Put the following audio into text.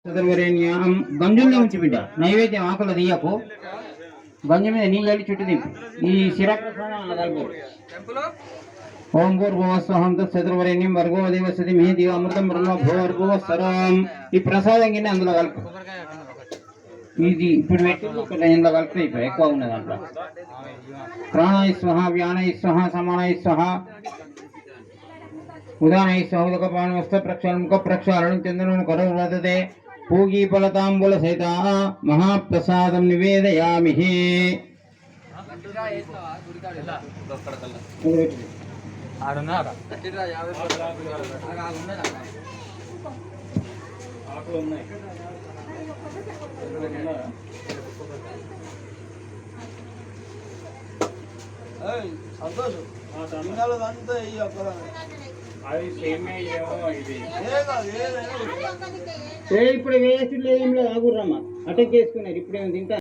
చతుర్వరేణ్యం గంజుల్ని ఉంచి బిడ్డ నైవేద్యం ఆకులు తీయకు గంజు మీద నీళ్ళు వెళ్ళి చుట్టూ దింపు ఈ శిరప్రసాదం అలా కలిపి ఓం భూర్భువస్వహం చతుర్వరేణ్యం వర్గో దేవస్థితి మీ దివ అమృతం బ్రహ్మ భూర్భువస్వరం ఈ ప్రసాదం కింద అందులో కలుపు ఇది ఇప్పుడు పెట్టి ఇక్కడ ఇందులో కలిపి అయిపోయి ఎక్కువ ఉన్నది దాంట్లో ప్రాణాయ స్వహ వ్యానయ స్వహ సమానాయ స్వహ ఉదానయ స్వహ ఉదకపాన వస్త ప్రక్షాళన ముఖ ప్రక్షాళనం చంద్రుని కరువు వర్తతే పూగీ ఫలతాంబుల సహిత మహాప్రసాదం నివేదయామి ఇప్పుడు వేసి లేదు ఆగుర్రమ్మా అటెక్ చేసుకున్నారు ఇప్పుడేమో తింటా